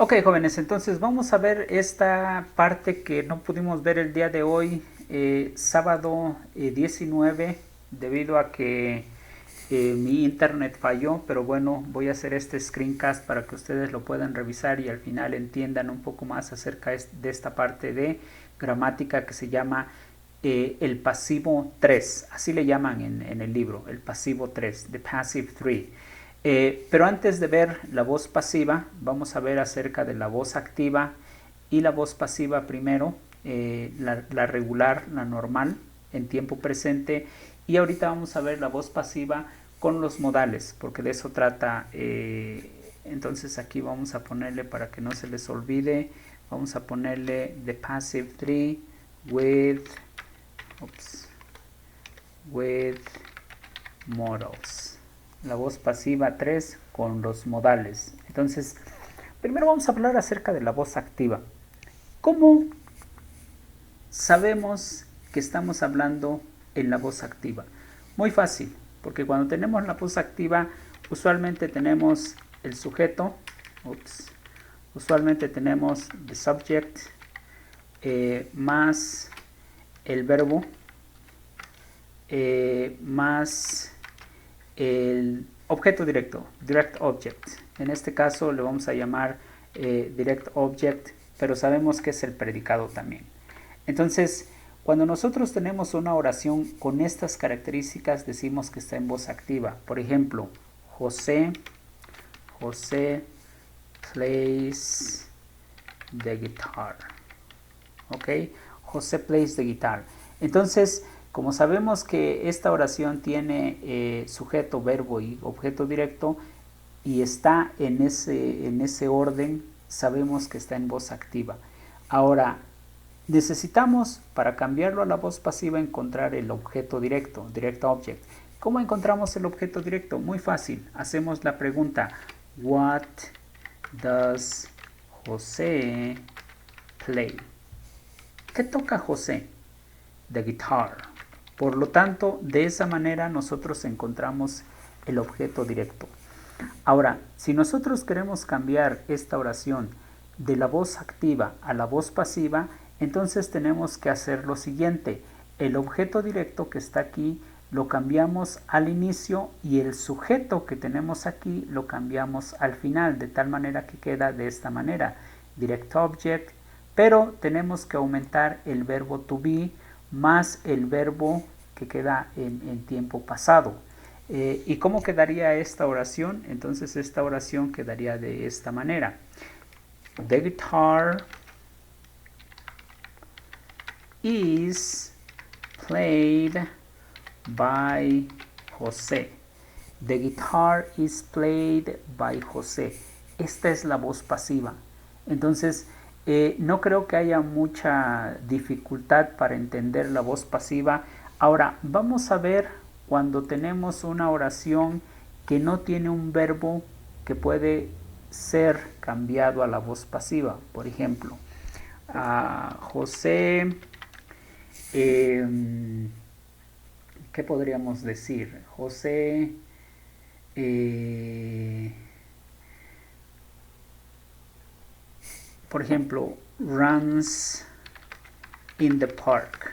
Ok, jóvenes, entonces vamos a ver esta parte que no pudimos ver el día de hoy, sábado 19, debido a que mi internet falló, pero bueno, voy a hacer este screencast para que ustedes lo puedan revisar y al final entiendan un poco más acerca de esta parte de gramática que se llama el pasivo 3, así le llaman en el libro, el pasivo 3, the passive 3. Pero antes de ver la voz pasiva, vamos a ver acerca de la voz activa y la voz pasiva primero, la regular, la normal, en tiempo presente. Y ahorita vamos a ver la voz pasiva con los modales, porque de eso trata. Entonces aquí vamos a ponerle, para que no se les olvide, vamos a ponerle the passive 3 with, oops, with modals. La voz pasiva 3 con los modales. Entonces, primero vamos a hablar acerca de la voz activa. ¿Cómo sabemos que estamos hablando en la voz activa? Muy fácil, porque cuando tenemos la voz activa, usualmente tenemos el sujeto, usualmente tenemos the subject, más el verbo, más el objeto directo, direct object. En este caso le vamos a llamar direct object, pero sabemos que es el predicado también. Entonces, cuando nosotros tenemos una oración con estas características, decimos que está en voz activa. Por ejemplo, José plays the guitar. ¿Ok? José plays the guitar. Entonces, como sabemos que esta oración tiene sujeto, verbo y objeto directo y está en ese orden, sabemos que está en voz activa. Ahora, necesitamos, para cambiarlo a la voz pasiva, encontrar el objeto directo, direct object. ¿Cómo encontramos el objeto directo? Muy fácil. Hacemos la pregunta, what does José play? ¿Qué toca José? The guitar. Por lo tanto, de esa manera nosotros encontramos el objeto directo. Ahora, si nosotros queremos cambiar esta oración de la voz activa a la voz pasiva, entonces tenemos que hacer lo siguiente. El objeto directo que está aquí lo cambiamos al inicio y el sujeto que tenemos aquí lo cambiamos al final, de tal manera que queda de esta manera. Direct object, pero tenemos que aumentar el verbo to be más el verbo que queda en tiempo pasado. ¿Y cómo quedaría esta oración? Entonces esta oración quedaría de esta manera. The guitar is played by José. The guitar is played by José. Esta es la voz pasiva. Entonces, no creo que haya mucha dificultad para entender la voz pasiva. Ahora, vamos a ver cuando tenemos una oración que no tiene un verbo que puede ser cambiado a la voz pasiva. Por ejemplo, José, ¿qué podríamos decir? José, por ejemplo, runs in the park.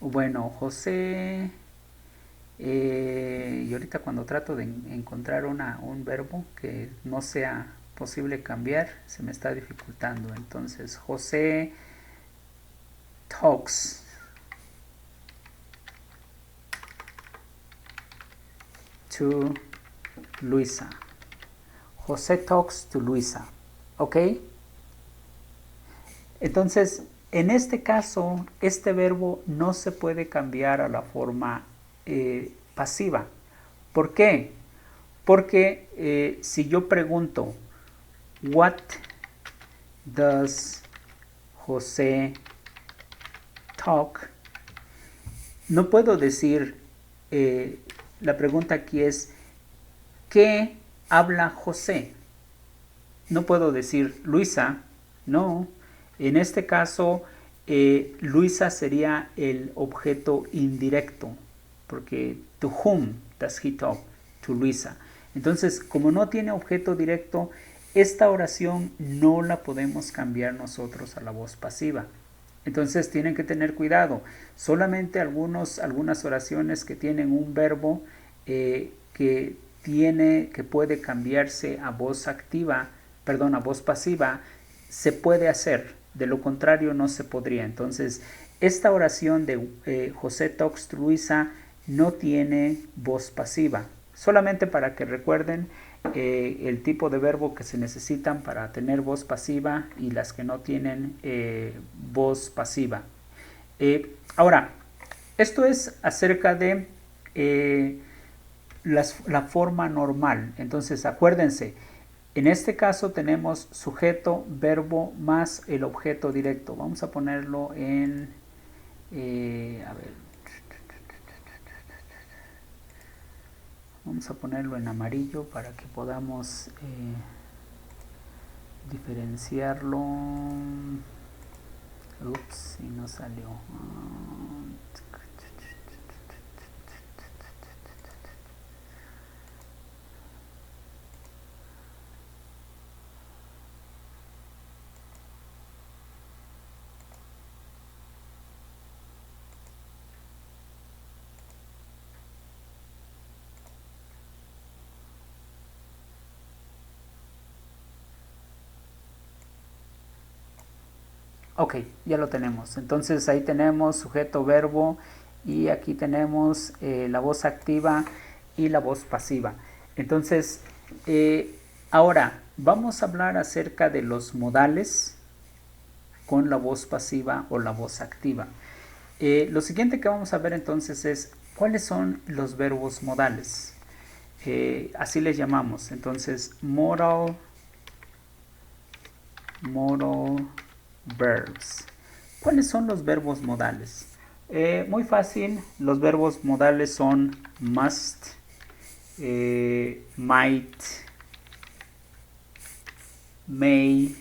Bueno, José, y ahorita cuando trato de encontrar un verbo que no sea posible cambiar, se me está dificultando. Entonces, José talks to Luisa. José talks to Luisa. ¿Ok? Entonces, en este caso, este verbo no se puede cambiar a la forma pasiva. ¿Por qué? Porque si yo pregunto, what does José talk? No puedo decir, la pregunta aquí es, ¿qué habla José? No puedo decir Luisa, no. En este caso, Luisa sería el objeto indirecto, porque to whom does he talk? To Luisa. Entonces, como no tiene objeto directo, esta oración no la podemos cambiar nosotros a la voz pasiva. Entonces tienen que tener cuidado. Solamente algunas oraciones que tienen un verbo que puede cambiarse a voz activa, perdón, a voz pasiva, se puede hacer. De lo contrario no se podría. Entonces, esta oración de José Tox-Truiza no tiene voz pasiva. Solamente para que recuerden el tipo de verbo que se necesitan para tener voz pasiva y las que no tienen voz pasiva. Ahora, esto es acerca de la forma normal. Entonces, acuérdense, en este caso tenemos sujeto, verbo más el objeto directo. Vamos a ponerlo en... a ver. Vamos a ponerlo en amarillo para que podamos diferenciarlo. Ups, y no salió. Ok, ya lo tenemos. Entonces ahí tenemos sujeto, verbo y aquí tenemos la voz activa y la voz pasiva. Entonces, ahora vamos a hablar acerca de los modales con la voz pasiva o la voz activa. Lo siguiente que vamos a ver entonces es cuáles son los verbos modales. Así les llamamos. Entonces, modal verbs. ¿Cuáles son los verbos modales? Muy fácil, los verbos modales son must, might, may,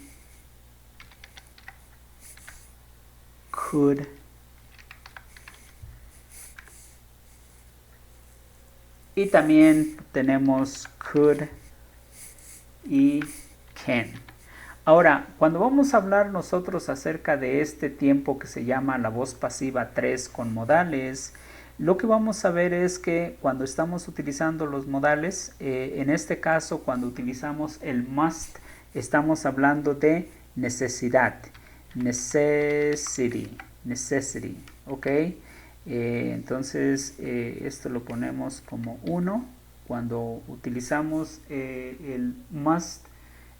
could, y también tenemos could y can. Ahora, cuando vamos a hablar nosotros acerca de este tiempo que se llama la voz pasiva 3 con modales, lo que vamos a ver es que cuando estamos utilizando los modales, en este caso cuando utilizamos el must, estamos hablando de necesidad, necessity, ¿ok? Entonces, esto lo ponemos como 1. Cuando utilizamos el must,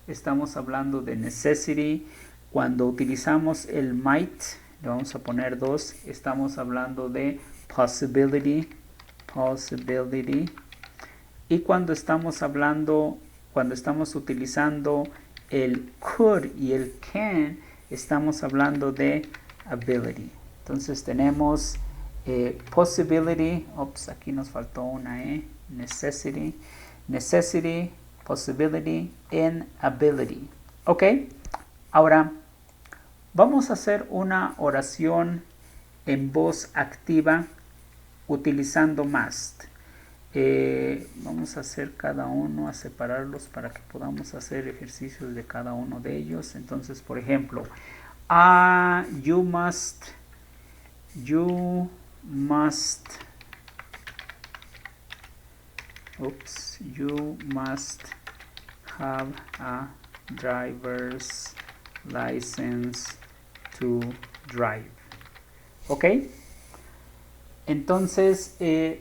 estamos hablando de necessity. Cuando utilizamos el might, le vamos a poner 2, estamos hablando de possibility. Y cuando estamos utilizando el could y el can, estamos hablando de ability. Entonces tenemos possibility, aquí nos faltó una necessity, possibility and ability. Ok, ahora vamos a hacer una oración en voz activa utilizando must. Vamos a hacer cada uno, a separarlos para que podamos hacer ejercicios de cada uno de ellos. Entonces, por ejemplo, you must have a driver's license to drive. ¿Ok? Entonces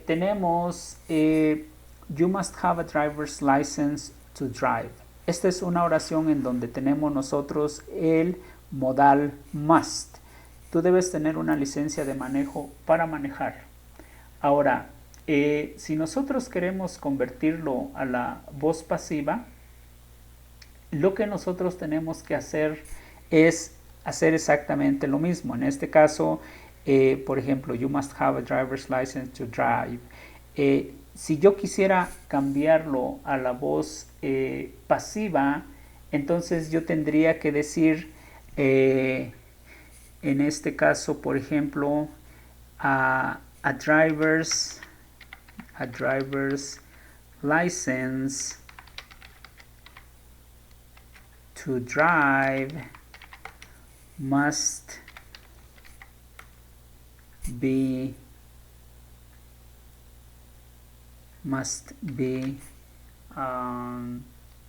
tenemos you must have a driver's license to drive. Esta es una oración en donde tenemos nosotros el modal must. Tú debes tener una licencia de manejo para manejar. Ahora, si nosotros queremos convertirlo a la voz pasiva, lo que nosotros tenemos que hacer es hacer exactamente lo mismo. En este caso, por ejemplo, you must have a driver's license to drive. Si yo quisiera cambiarlo a la voz pasiva, entonces yo tendría que decir, en este caso, por ejemplo, a driver's license to drive must be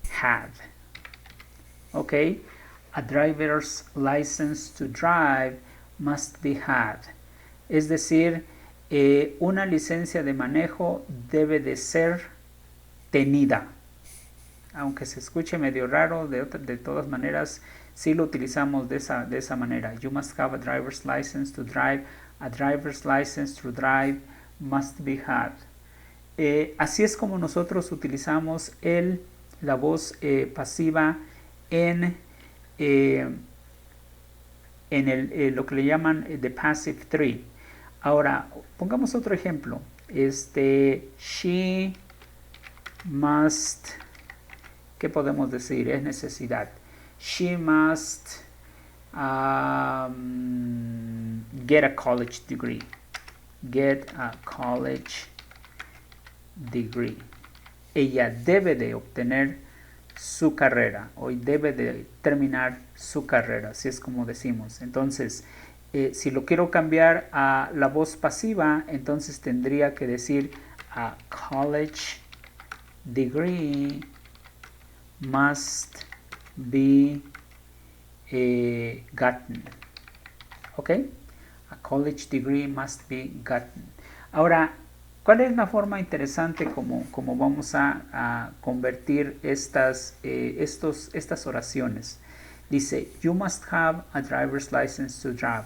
had. Okay, a driver's license to drive must be had. Es decir, una licencia de manejo debe de ser tenida. Aunque se escuche medio raro, de todas maneras, sí lo utilizamos de esa manera. You must have a driver's license to drive. A driver's license to drive must be had. Así es como nosotros utilizamos la voz pasiva en lo que le llaman the passive 3. Ahora, pongamos otro ejemplo. She must, ¿qué podemos decir? Es necesidad. She must get a college degree. Get a college degree. Ella debe de obtener su carrera, o debe de terminar su carrera, así es como decimos. Entonces, si lo quiero cambiar a la voz pasiva, entonces tendría que decir a college degree must be gotten. ¿Ok? A college degree must be gotten. Ahora, ¿cuál es la forma interesante como vamos a convertir estas oraciones? Dice, you must have a driver's license to drive.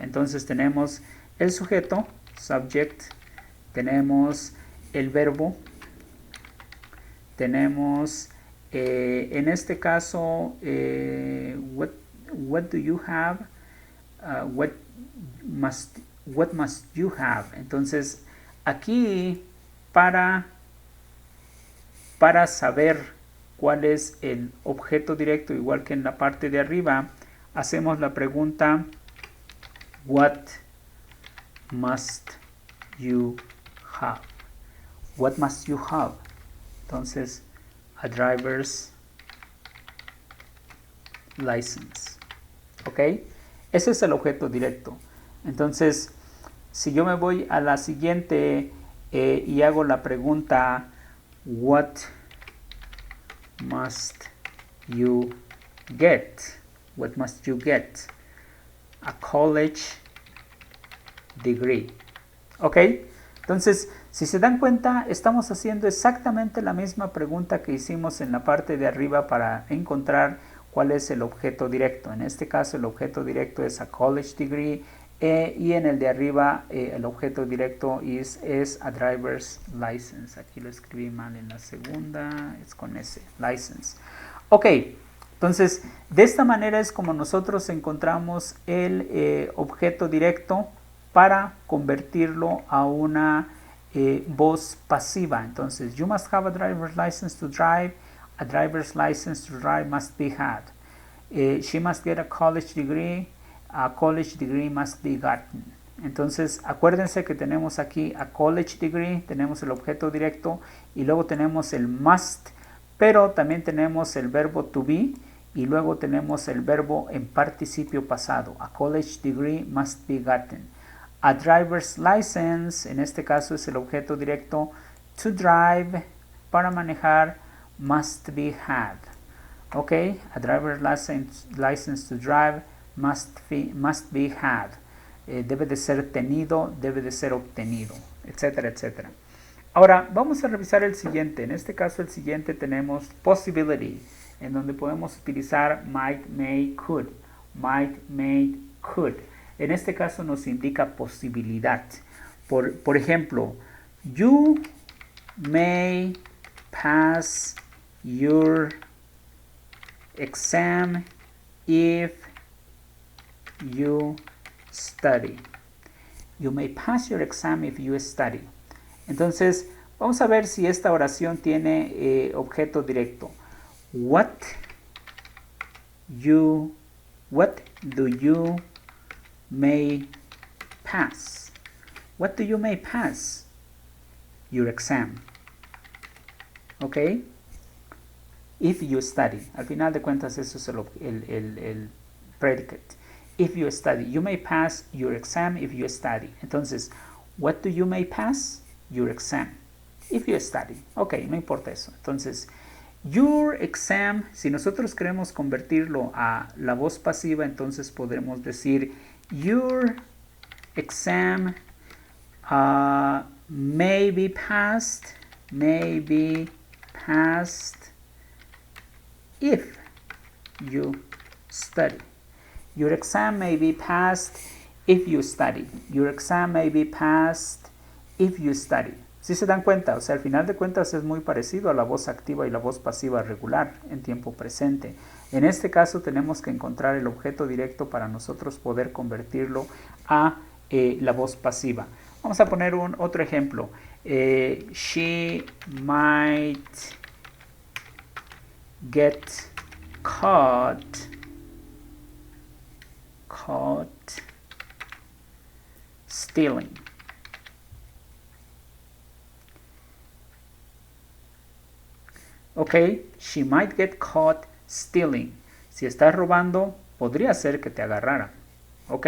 Entonces tenemos el sujeto, subject, tenemos el verbo, tenemos, en este caso, what do you have? What must you have? Entonces, aquí, para saber cuál es el objeto directo, igual que en la parte de arriba, hacemos la pregunta, what must you have? What must you have? Entonces, a driver's license. ¿Ok? Ese es el objeto directo. Entonces, si yo me voy a la siguiente y hago la pregunta, what must you get? What must you get? A college degree. ¿Ok? Entonces, si se dan cuenta, estamos haciendo exactamente la misma pregunta que hicimos en la parte de arriba para encontrar cuál es el objeto directo. En este caso, el objeto directo es a college degree. Y en el de arriba el objeto directo es a driver's license. Aquí lo escribí mal en la segunda, es con S, license. Ok, entonces de esta manera es como nosotros encontramos el objeto directo para convertirlo a una voz pasiva. Entonces, you must have a driver's license to drive. A driver's license to drive must be had. She must get a college degree. A college degree must be gotten. Entonces, acuérdense que tenemos aquí a college degree, tenemos el objeto directo y luego tenemos el must, pero también tenemos el verbo to be y luego tenemos el verbo en participio pasado. A college degree must be gotten. A driver's license, en este caso es el objeto directo, to drive, para manejar, must be had. Ok, a driver's license to drive must be had. Debe de ser tenido, debe de ser obtenido, etcétera, etcétera. Ahora, vamos a revisar el siguiente. En este caso, el siguiente tenemos possibility, en donde podemos utilizar might, may, could. Might, may, could. En este caso nos indica posibilidad. Por ejemplo, you may pass your exam if you study. You may pass your exam if you study. Entonces, vamos a ver si esta oración tiene objeto directo. What do you may pass? What do you may pass? Your exam. ¿ok? If you study. Al final de cuentas eso es el predicate. If you study. You may pass your exam if you study. Entonces, what do you may pass? Your exam. If you study. Ok, no importa eso. Entonces, your exam, si nosotros queremos convertirlo a la voz pasiva, entonces podremos decir your exam may be passed if you study. Your exam may be passed if you study. Your exam may be passed if you study. ¿Sí se dan cuenta? O sea, al final de cuentas es muy parecido a la voz activa y la voz pasiva regular en tiempo presente. En este caso tenemos que encontrar el objeto directo para nosotros poder convertirlo a la voz pasiva. Vamos a poner otro ejemplo. She might get caught stealing. Ok, she might get caught stealing. Si estás robando, podría ser que te agarraran. Ok,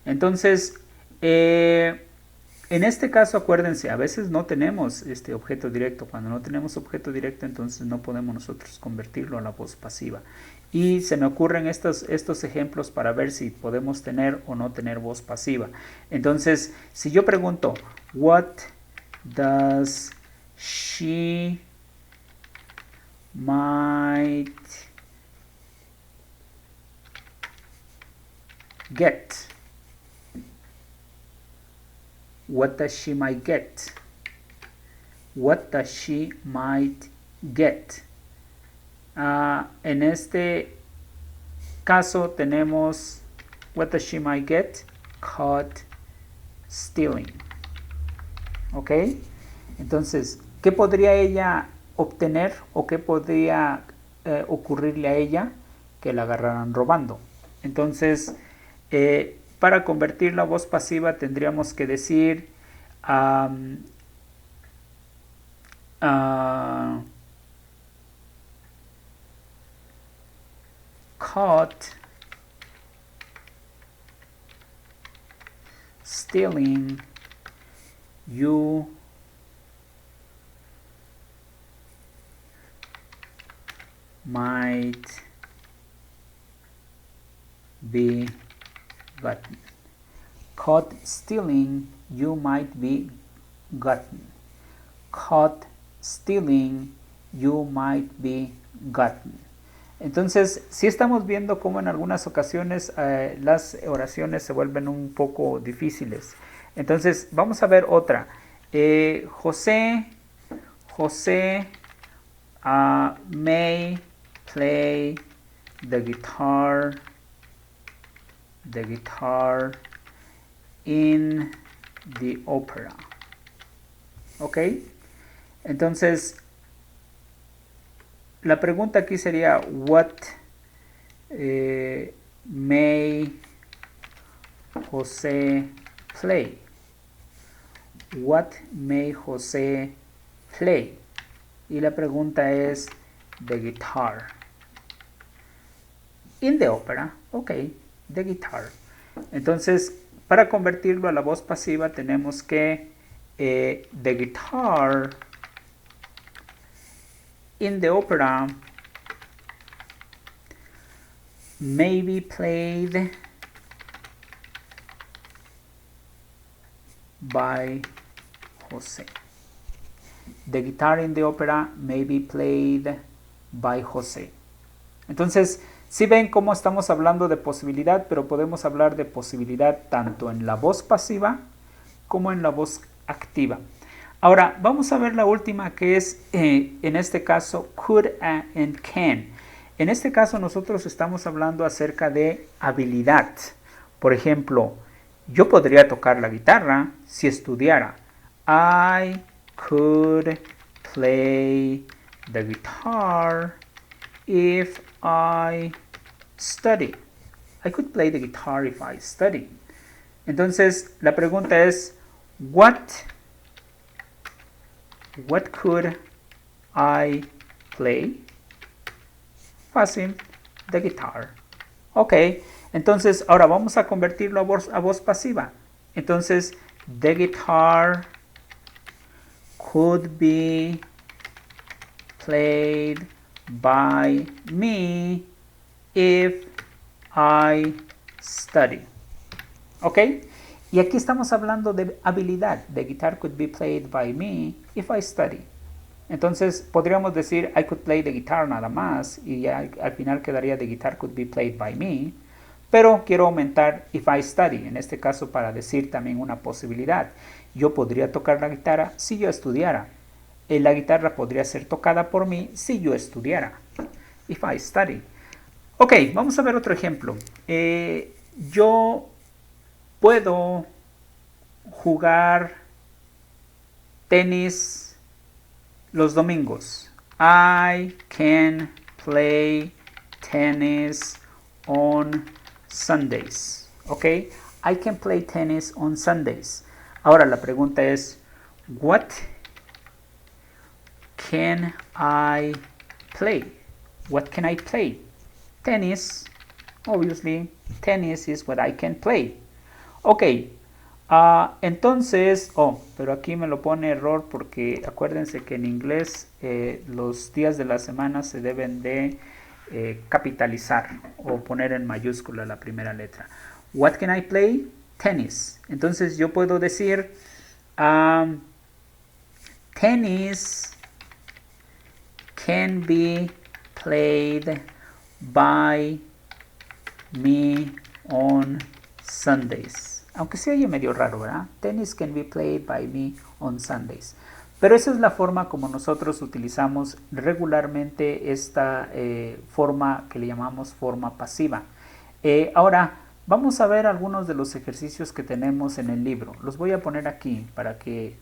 entonces, en este caso acuérdense, a veces no tenemos este objeto directo. Cuando no tenemos objeto directo, entonces no podemos nosotros convertirlo a la voz pasiva. Y se me ocurren estos ejemplos para ver si podemos tener o no tener voz pasiva. Entonces, si yo pregunto, what does she might get? What does she might get? What does she might get? En este caso tenemos what does she might get? Caught stealing. ¿Ok? Entonces, ¿qué podría ella obtener o qué podría ocurrirle a ella? Que la agarraran robando. Entonces, para convertir la voz pasiva tendríamos que decir caught stealing, you might be gotten. Caught stealing, you might be gotten. Caught stealing, you might be gotten. Entonces, sí estamos viendo cómo en algunas ocasiones las oraciones se vuelven un poco difíciles. Entonces, vamos a ver otra. José may play the guitar in the opera. ¿Ok? Entonces, la pregunta aquí sería, what may José play? What may José play? Y la pregunta es, the guitar. In the opera, ok, the guitar. Entonces, para convertirlo a la voz pasiva tenemos que the guitar in the opera may be played by José. The guitar in the opera may be played by José. Entonces, si ven cómo estamos hablando de posibilidad, pero podemos hablar de posibilidad tanto en la voz pasiva como en la voz activa. Ahora, vamos a ver la última que es, en este caso, could and can. En este caso nosotros estamos hablando acerca de habilidad. Por ejemplo, yo podría tocar la guitarra si estudiara. I could play the guitar if I study. I could play the guitar if I study. Entonces, la pregunta es, what could I play, fácil, the guitar. Ok, entonces ahora vamos a convertirlo a voz pasiva. Entonces, the guitar could be played by me if I study. ¿Ok? Y aquí estamos hablando de habilidad. The guitar could be played by me if I study. Entonces podríamos decir I could play the guitar nada más y al final quedaría the guitar could be played by me. Pero quiero aumentar if I study, en este caso para decir también una posibilidad. Yo podría tocar la guitarra si yo estudiara. La guitarra podría ser tocada por mí si yo estudiara. If I study. Ok, vamos a ver otro ejemplo. Yo puedo jugar tenis los domingos. I can play tennis on Sundays. Ok, I can play tennis on Sundays. Ahora la pregunta es, what can I play? What can I play? Tennis. Obviously, tennis is what I can play. Ok, entonces, pero aquí me lo pone error porque acuérdense que en inglés los días de la semana se deben de capitalizar o poner en mayúscula la primera letra. What can I play? Tennis. Entonces yo puedo decir tennis can be played by me on Sundays. Aunque se oye medio raro, ¿verdad? Tennis can be played by me on Sundays. Pero esa es la forma como nosotros utilizamos regularmente esta forma que le llamamos forma pasiva. Ahora, vamos a ver algunos de los ejercicios que tenemos en el libro. Los voy a poner aquí para que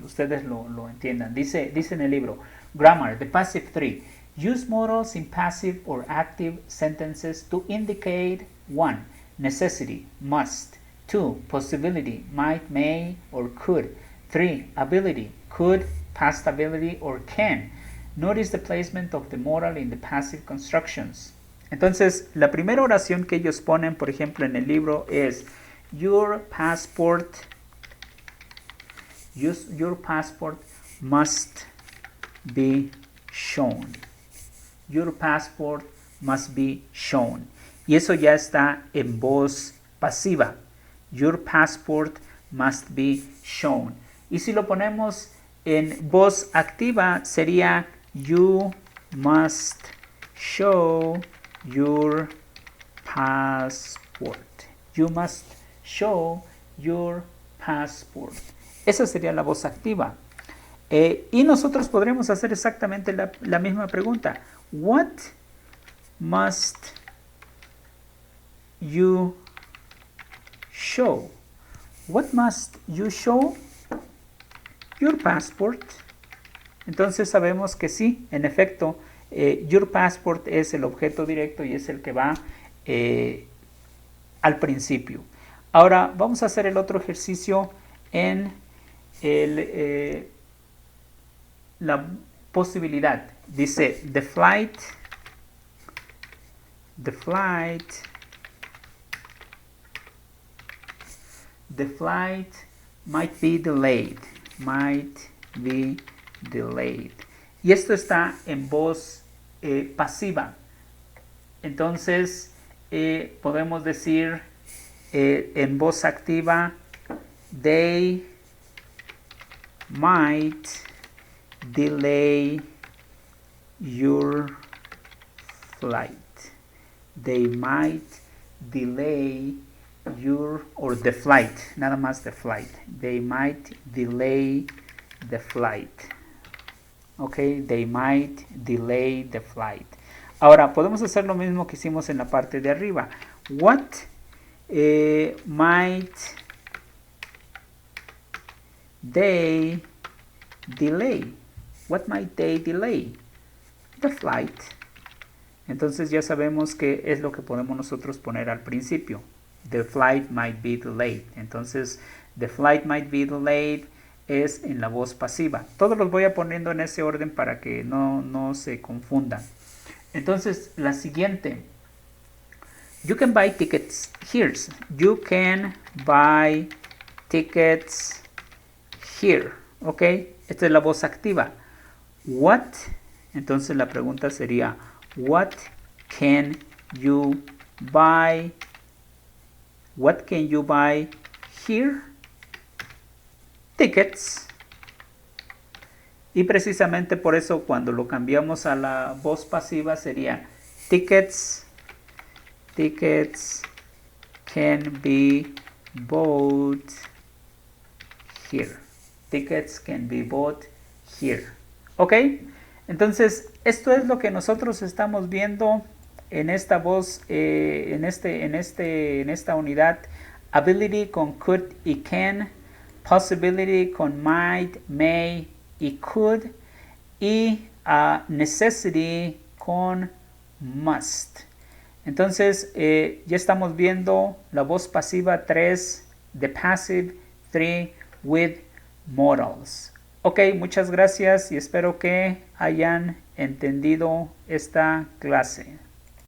ustedes lo entiendan. Dice en el libro, Grammar, the passive 3. Use modals in passive or active sentences to indicate 1. Necessity, must. 2. Possibility, might, may, or could. 3. Ability, could, past ability, or can. Notice the placement of the modal in the passive constructions. Entonces, la primera oración que ellos ponen, por ejemplo, en el libro es Your passport must be shown. Your passport must be shown. Y eso ya está en voz pasiva. Your passport must be shown. Y si lo ponemos en voz activa sería You must show your passport. You must show your passport. Esa sería la voz activa. Y nosotros podremos hacer exactamente la misma pregunta. What must you show? What must you show? Your passport. Entonces sabemos que sí, en efecto, your passport es el objeto directo y es el que va al principio. Ahora vamos a hacer el otro ejercicio en la posibilidad. Dice, the flight might be delayed. Y esto está en voz pasiva. Entonces podemos decir en voz activa, they might delay your flight. They might delay the flight. Nada más the flight. They might delay the flight. Okay, they might delay the flight. Ahora, podemos hacer lo mismo que hicimos en la parte de arriba. What might they delay? What might they delay? The flight. Entonces ya sabemos qué es lo que podemos nosotros poner al principio. The flight might be delayed. Entonces, the flight might be delayed es en la voz pasiva. Todos los voy a poniendo en ese orden para que no se confundan. Entonces, la siguiente. You can buy tickets here. You can buy tickets here. ¿Ok? Esta es la voz activa. What? Entonces la pregunta sería, what can you buy? What can you buy here? Tickets. Y precisamente por eso cuando lo cambiamos a la voz pasiva sería tickets. Tickets can be bought here. Tickets can be bought here. ¿Ok? Entonces, esto es lo que nosotros estamos viendo en esta voz, en esta unidad. Ability con could y can. Possibility con might, may y could. Y necessity con must. Entonces, ya estamos viendo la voz pasiva 3, the passive 3 with modals. Ok, muchas gracias y espero que hayan entendido esta clase.